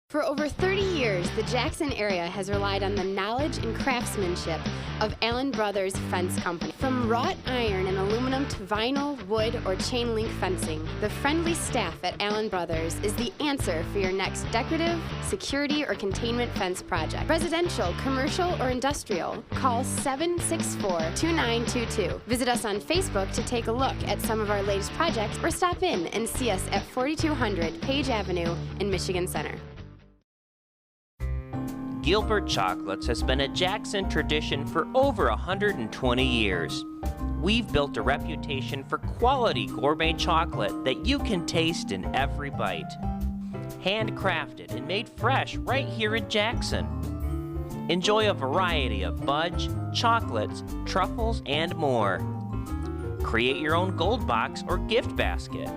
For over 30 years, the Jackson area has relied on the knowledge and craftsmanship of Allen Brothers Fence Company. From wrought iron and aluminum to vinyl, wood, or chain link fencing, the friendly staff at Allen Brothers is the answer for your next decorative, security, or containment fence project. Residential, commercial, or industrial, call 764-2922. Visit us on Facebook to take a look at some of our latest projects, or stop in and see us at 4200 Page Avenue in Michigan Center. Gilbert Chocolates has been a Jackson tradition for over 120 years. We've built a reputation for quality gourmet chocolate that you can taste in every bite. Handcrafted and made fresh right here in Jackson. Enjoy a variety of fudge, chocolates, truffles, and more. Create your own gold box or gift basket.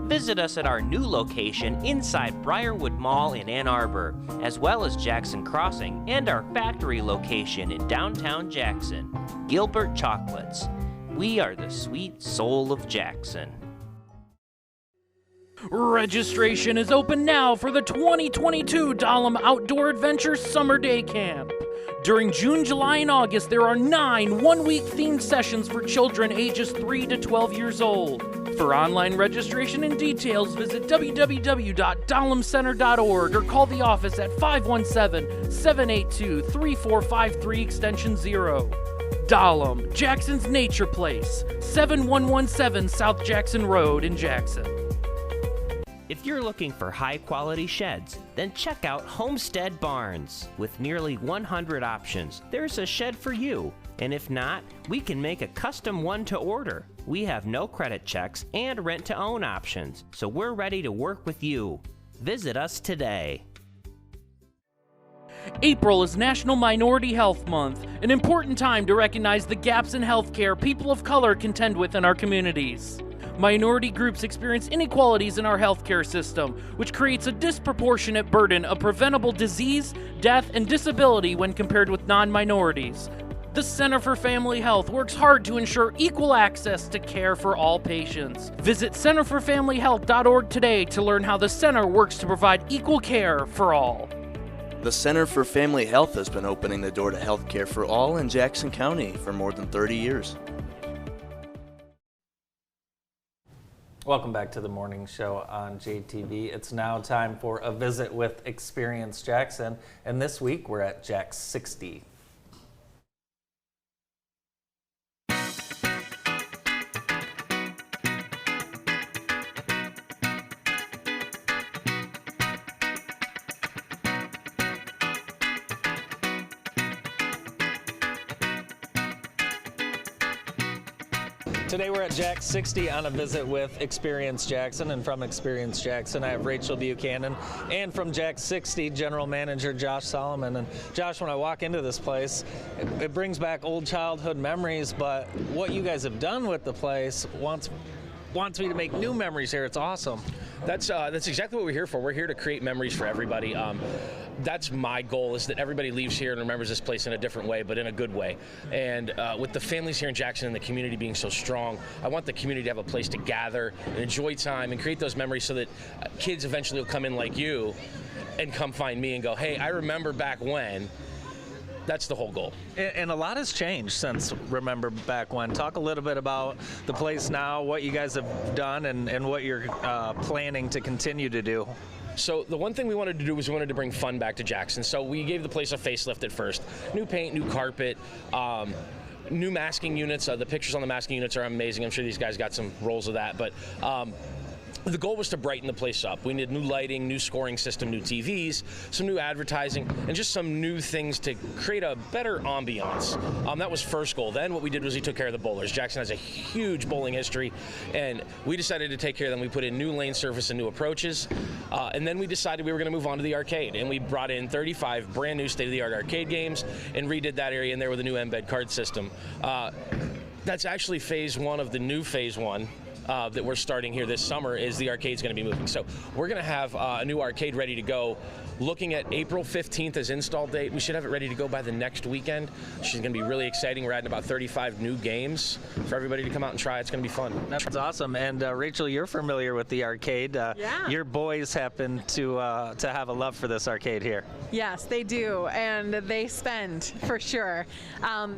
Visit us at our new location inside Briarwood Mall in Ann Arbor, as well as Jackson Crossing and our factory location in downtown Jackson. Gilbert Chocolates. We are the sweet soul of Jackson. Registration is open now for the 2022 Dahlem Outdoor Adventure Summer Day Camp. During June, July, and August, there are 9 one-week themed sessions for children ages 3 to 12 years old. For online registration and details, visit www.dahlemcenter.org or call the office at 517-782-3453 extension 0. Dahlem, Jackson's Nature Place, 7117 South Jackson Road in Jackson. If you're looking for high-quality sheds, then check out Homestead Barns. With nearly 100 options, there's a shed for you. And if not, we can make a custom one to order. We have no credit checks and rent-to-own options, so we're ready to work with you. Visit us today. April is National Minority Health Month, an important time to recognize the gaps in healthcare people of color contend with in our communities. Minority groups experience inequalities in our healthcare system, which creates a disproportionate burden of preventable disease, death, and disability when compared with non-minorities. The Center for Family Health works hard to ensure equal access to care for all patients. Visit centerforfamilyhealth.org today to learn how the center works to provide equal care for all. The Center for Family Health has been opening the door to health care for all in Jackson County for more than 30 years. Welcome back to the morning show on JTV. It's now time for a visit with Experience Jackson, and this week we're at Jax 60. Today we're at Jax 60 on a visit with Experience Jackson, and from Experience Jackson I have Rachel Buchanan, and from Jax 60 General Manager Josh Solomon. And Josh, when I walk into this place, it brings back old childhood memories, but what you guys have done with the place wants me to make new memories here. It's awesome. That's exactly what we're here for. We're here to create memories for everybody. That's my goal, is that everybody leaves here and remembers this place in a different way, but in a good way. And with the families here in Jackson and the community being so strong, I want the community to have a place to gather and enjoy time and create those memories so that kids eventually will come in like you and come find me and go, hey, I remember back when. That's the whole goal. And a lot has changed since Remember Back When. Talk a little bit about the place now, what you guys have done, and what you're planning to continue to do. So the one thing we wanted to do was we wanted to bring fun back to Jackson. So we gave the place a facelift at first. New paint, new carpet, new masking units. The pictures on the masking units are amazing. I'm sure these guys got some rolls of that. But the goal was to brighten the place up. We needed new lighting, new scoring system, new TVs, some new advertising, and just some new things to create a better ambiance. That was first goal. Then what we did was we took care of the bowlers. Jackson has a huge bowling history, and we decided to take care of them. We put in new lane surface and new approaches, and then we decided we were going to move on to the arcade, and we brought in 35 brand new state-of-the-art arcade games and redid that area in there with a new embed card system. That's actually phase one of the new phase one. That we're starting here this summer is the arcade's going to be moving. So we're going to have a new arcade ready to go. Looking at April 15th as install date. We should have it ready to go by the next weekend. She's going to be really exciting. We're adding about 35 new games for everybody to come out and try. It's going to be fun. That's awesome. And Rachel, you're familiar with the arcade. Yeah. Your boys happen to have a love for this arcade here. Yes, they do, and they spend, for sure.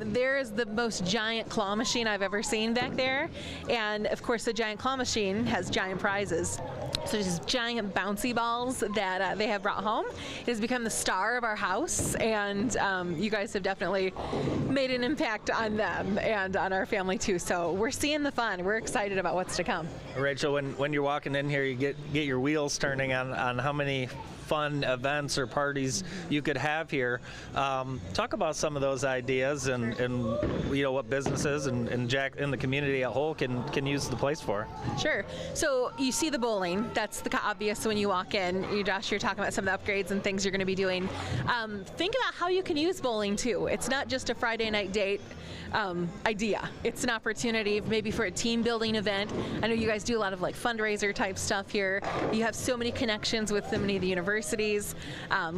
There is the most giant claw machine I've ever seen back there, and of course the giant claw machine has giant prizes. So there's giant bouncy balls that they have brought home. It has become the star of our house, and you guys have definitely made an impact on them and on our family too. So we're seeing the fun. We're excited about what's to come. Rachel, when you're walking in here, you get your wheels turning on how many fun events or parties you could have here. Talk about some of those ideas and you know what businesses and the community at whole can use the place for. Sure. So you see the bowling. That's the obvious when you walk in. Josh, you're talking about some of the upgrades and things you're going to be doing. Think about how you can use bowling too. It's not just a Friday night date idea. It's an opportunity maybe for a team building event. I know you guys do a lot of like fundraiser type stuff here. You have so many connections with so many of the universities,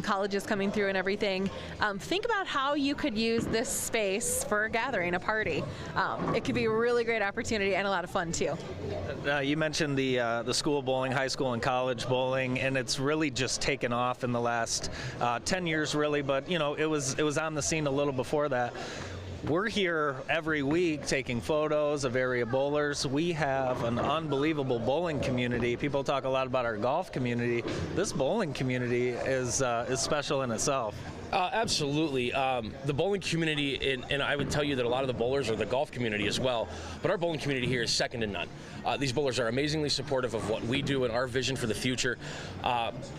colleges coming through and everything. Think about how you could use this space for a gathering, a party. It could be a really great opportunity and a lot of fun too. You mentioned the school bowling, high school and college bowling, and it's really just taken off in the last 10 years really, but you know, it was on the scene a little before that. We're here every week taking photos of area bowlers. We have an unbelievable bowling community. People talk a lot about our golf community. This bowling community is special in itself. Absolutely. The bowling community, and I would tell you that a lot of the bowlers are the golf community as well, but our bowling community here is second to none. These bowlers are amazingly supportive of what we do and our vision for the future.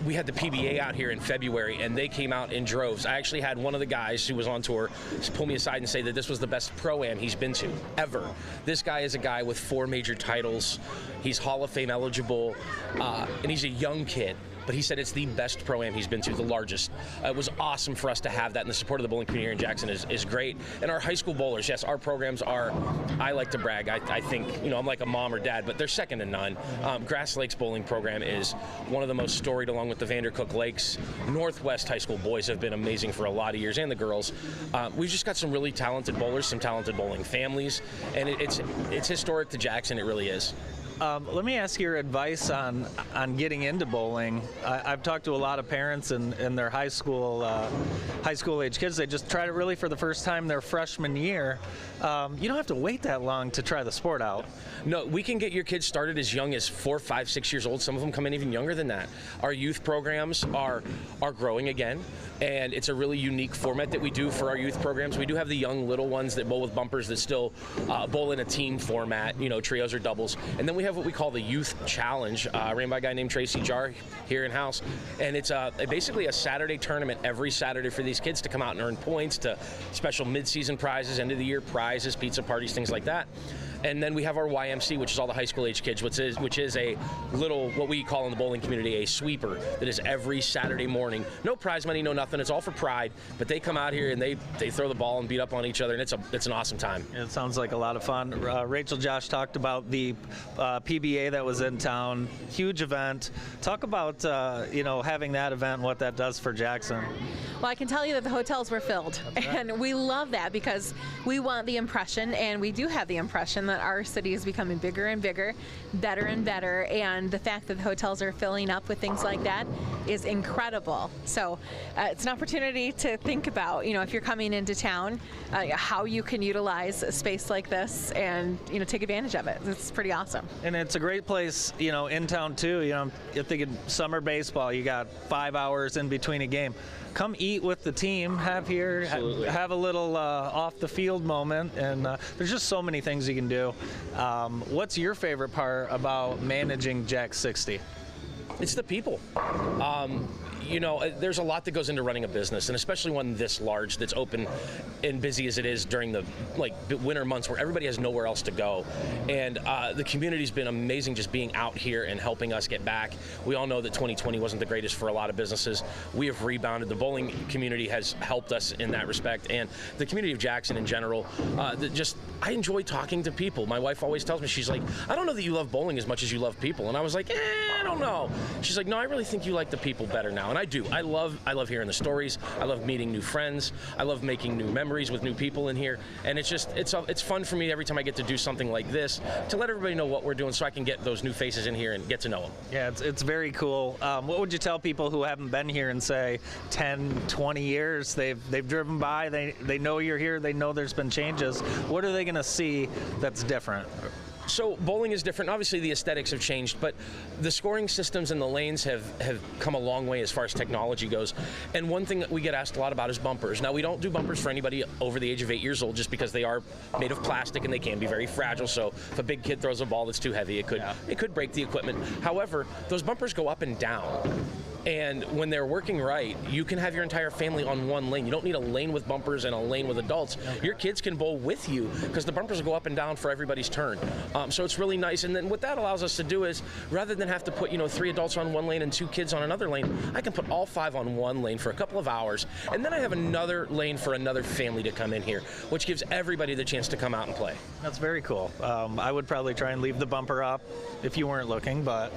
We had the PBA out here in February, and they came out in droves. I actually had one of the guys who was on tour pull me aside and say that this was the best Pro-Am he's been to, ever. This guy is a guy with 4 major titles. He's Hall of Fame eligible, and he's a young kid. But he said it's the best Pro-Am he's been to, the largest. It was awesome for us to have that, and the support of the bowling community here in Jackson is great. And our high school bowlers, yes, our programs are, I like to brag, I think, you know, I'm like a mom or dad, but they're second to none. Grass Lakes bowling program is one of the most storied, along with the Vandercook Lakes. Northwest high school boys have been amazing for a lot of years, and the girls. We've just got some really talented bowlers, some talented bowling families, and it's historic to Jackson, it really is. Let me ask your advice on getting into bowling. I've talked to a lot of parents and their high school age kids. They just tried it really for the first time their freshman year. You don't have to wait that long to try the sport out. No, we can get your kids started as young as 4, 5, 6 years old. Some of them come in even younger than that. Our youth programs are growing again, and it's a really unique format that we do for our youth programs. We do have the young little ones that bowl with bumpers that still bowl in a team format, trios or doubles. And then we have what we call the Youth Challenge, ran by a guy named Tracy Jar here in-house. And it's basically a Saturday tournament every Saturday for these kids to come out and earn points, to special mid-season prizes, end-of-the-year prizes, pizza parties, things like that. And then we have our YMC, which is all the high school age kids, which is a little, what we call in the bowling community, a sweeper that is every Saturday morning. No prize money, no nothing. It's all for pride. But they come out here and they throw the ball and beat up on each other, and it's an awesome time. It sounds like a lot of fun. Rachel, Josh talked about the PBA that was in town. Huge event. Talk about having that event, what that does for Jackson. Well, I can tell you that the hotels were filled, and we love that because we want the impression, and we do have the impression that our city is becoming bigger and bigger, better and better, and the fact that the hotels are filling up with things like that is incredible. So it's an opportunity to think about, if you're coming into town, how you can utilize a space like this and, take advantage of it. It's pretty awesome. And it's a great place, in town too. You're thinking summer baseball, you got 5 hours in between a game. Come eat with the team, have a little off the field moment, and there's just so many things you can do. What's your favorite part about managing Jack 60? It's the people. There's a lot that goes into running a business, and especially one this large that's open and busy as it is during the winter months where everybody has nowhere else to go. And the community's been amazing just being out here and helping us get back. We all know that 2020 wasn't the greatest for a lot of businesses. We have rebounded. The bowling community has helped us in that respect, and the community of Jackson in general. I enjoy talking to people. My wife always tells me, she's like, I don't know that you love bowling as much as you love people. And I was like, I don't know. She's like, no, I really think you like the people better now. And I do. I love hearing the stories. I love meeting new friends. I love making new memories with new people in here. And it's fun for me every time I get to do something like this to let everybody know what we're doing, so I can get those new faces in here and get to know them. Yeah, it's very cool. What would you tell people who haven't been here in, say, 10, 20 years? They've driven by. They know you're here. They know there's been changes. What are they going to see that's different? So bowling is different. Obviously, the aesthetics have changed, but the scoring systems and the lanes have come a long way as far as technology goes. And one thing that we get asked a lot about is bumpers. Now, we don't do bumpers for anybody over the age of 8 years old, just because they are made of plastic and they can be very fragile. So if a big kid throws a ball that's too heavy, it could break the equipment. However, those bumpers go up and down. And when they're working right, you can have your entire family on one lane. You don't need a lane with bumpers and a lane with adults. Okay. Your kids can bowl with you because the bumpers will go up and down for everybody's turn. So it's really nice. And then what that allows us to do is, rather than have to put 3 adults on one lane and 2 kids on another lane, I can put all 5 on one lane for a couple of hours. And then I have another lane for another family to come in here, which gives everybody the chance to come out and play. That's very cool. I would probably try and leave the bumper up if you weren't looking, but...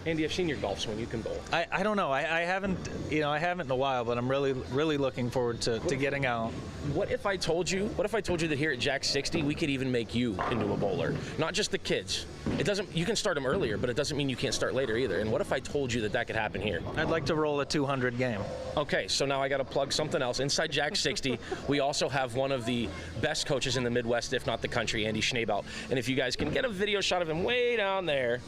Andy, I've seen your golf swing. You can bowl. I don't know. I haven't in a while, but I'm really looking forward to getting out. What if I told you that here at Jack 60 we could even make you into a bowler? Not just the kids. You can start them earlier, but it doesn't mean you can't start later either. And what if I told you that could happen here? I'd like to roll a 200 game. Okay, so now I got to plug something else. Inside Jack 60, we also have one of the best coaches in the Midwest, if not the country, Andy Schneebelt. And if you guys can get a video shot of him way down there,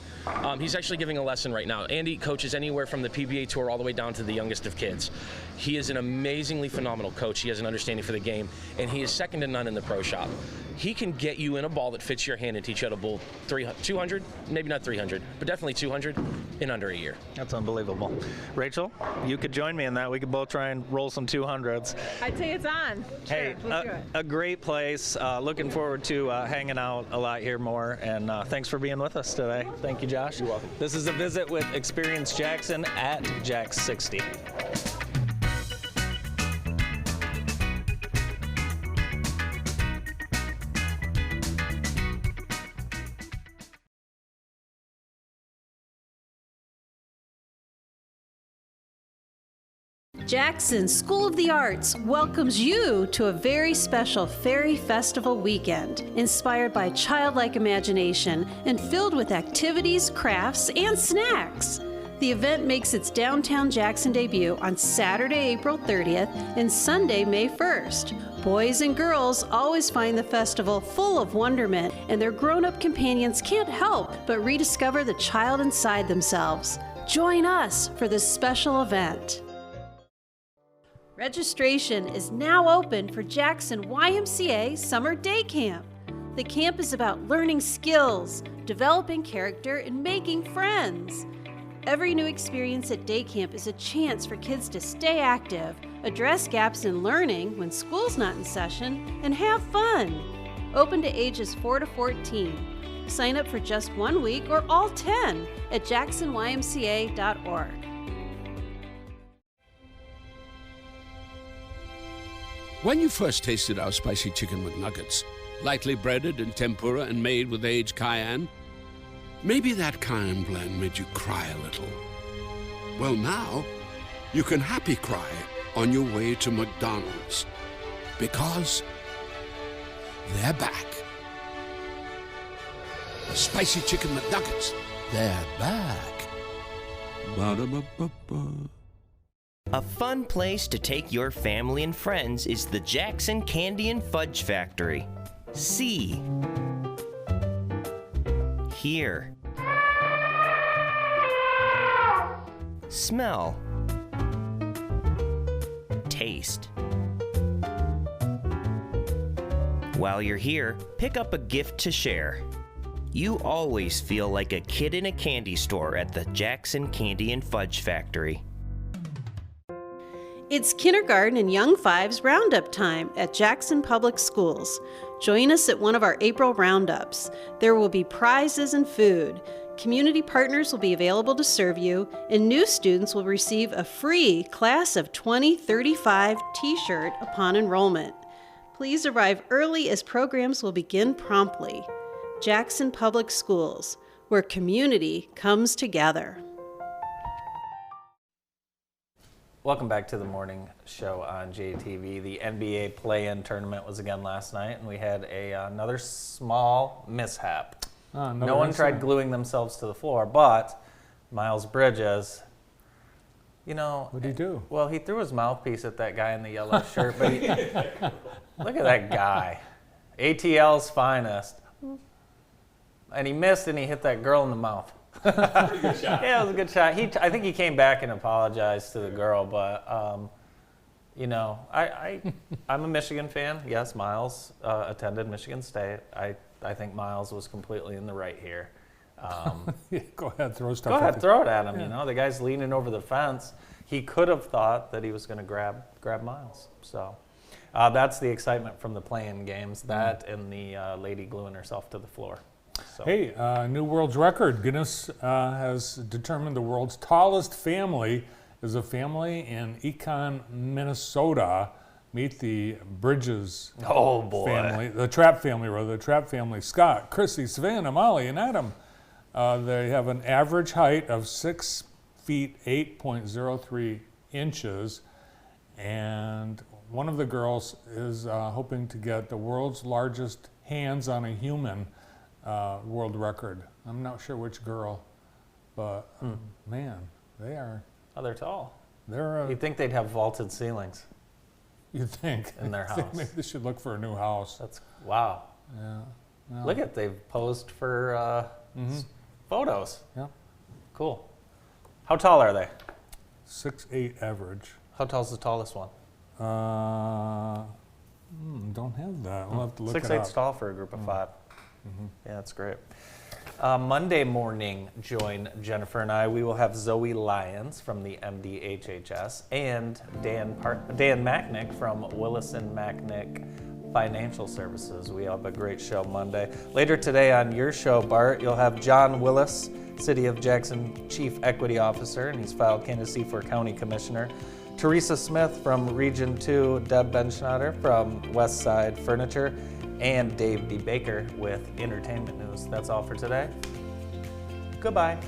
he's actually giving a lesson right now. Andy coaches anywhere from the PBA Tour all the way down to the youngest of kids. He is an amazingly phenomenal coach. He has an understanding for the game, and he is second to none in the pro shop. He can get you in a ball that fits your hand and teach you how to bowl 200, maybe not 300, but definitely 200 in under a year. That's unbelievable. Rachel, you could join me in that. We could both try and roll some 200s. I'd say it's on. Hey, a great place. Looking forward to hanging out a lot here more, and thanks for being with us today. Thank you, Josh. You're welcome. This is a visit with Experience Jackson at Jack 60. Jackson School of the Arts welcomes you to a very special Fairy Festival weekend, inspired by childlike imagination and filled with activities, crafts, and snacks. The event makes its downtown Jackson debut on Saturday, April 30th and Sunday, May 1st. Boys and girls always find the festival full of wonderment, and their grown-up companions can't help but rediscover the child inside themselves. Join us for this special event. Registration is now open for Jackson YMCA Summer Day Camp. The camp is about learning skills, developing character, and making friends. Every new experience at day camp is a chance for kids to stay active, address gaps in learning when school's not in session, and have fun. Open to ages 4 to 14. Sign up for just 1 week or all 10 at jacksonymca.org. When you first tasted our spicy chicken McNuggets, lightly breaded in tempura and made with aged cayenne, maybe that cayenne blend made you cry a little. Well, now you can happy cry on your way to McDonald's, because they're back. The spicy chicken McNuggets, they're back. Ba-da-ba-ba-ba. A fun place to take your family and friends is the Jackson Candy and Fudge Factory. See. Hear. Smell. Taste. While you're here, pick up a gift to share. You always feel like a kid in a candy store at the Jackson Candy and Fudge Factory. It's kindergarten and Young Fives roundup time at Jackson Public Schools. Join us at one of our April roundups. There will be prizes and food. Community partners will be available to serve you, and new students will receive a free Class of 2035 t-shirt upon enrollment. Please arrive early as programs will begin promptly. Jackson Public Schools, where community comes together. Welcome back to the morning show on JTV. The NBA play-in tournament was again last night, and we had another small mishap. No one tried gluing themselves to the floor, but Miles Bridges, you know... What did he do? Well, he threw his mouthpiece at that guy in the yellow shirt, but look at that guy. ATL's finest. And he missed, and he hit that girl in the mouth. Good shot. Yeah, it was a good shot. I think he came back and apologized to the girl, but you know, I'm a Michigan fan. Yes, Miles attended Michigan State. I think Miles was completely in the right here. Yeah, go ahead, throw stuff. Go ahead, throw it at him. Yeah. You know, the guy's leaning over the fence. He could have thought that he was going to grab Miles. So that's the excitement from the play-in games. That and the lady gluing herself to the floor. So. Hey, new world's record. Guinness has determined the world's tallest family is a family in Econ, Minnesota. Meet the Bridges family, the Trapp family, Scott, Chrissy, Savannah, Molly, and Adam. They have an average height of 6 feet 8.03 inches, and one of the girls is hoping to get the world's largest hands on a human world record. I'm not sure which girl, but man, they are. Oh, they're tall. You'd think they'd have vaulted ceilings. You'd think. In their house. Maybe they should look for a new house. Wow. Yeah. Well, look at, they've posed for photos. Yeah. Cool. How tall are they? 6'8" average. How tall is the tallest one? Don't have that. We'll have to look it up. 6'8" tall for a group of 5. Yeah, that's great. Monday morning, join Jennifer and I. We will have Zoe Lyons from the MDHHS and Dan Macknick from Willis and Macknick Financial Services. We have a great show Monday. Later today on your show, Bart, you'll have John Willis, City of Jackson Chief Equity Officer, and he's filed candidacy for County Commissioner. Teresa Smith from Region 2, Deb Benschnatter from West Side Furniture, and Dave D. Baker with entertainment news. That's all for today. Goodbye.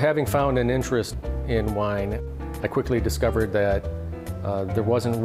having found an interest in wine, I quickly discovered that there wasn't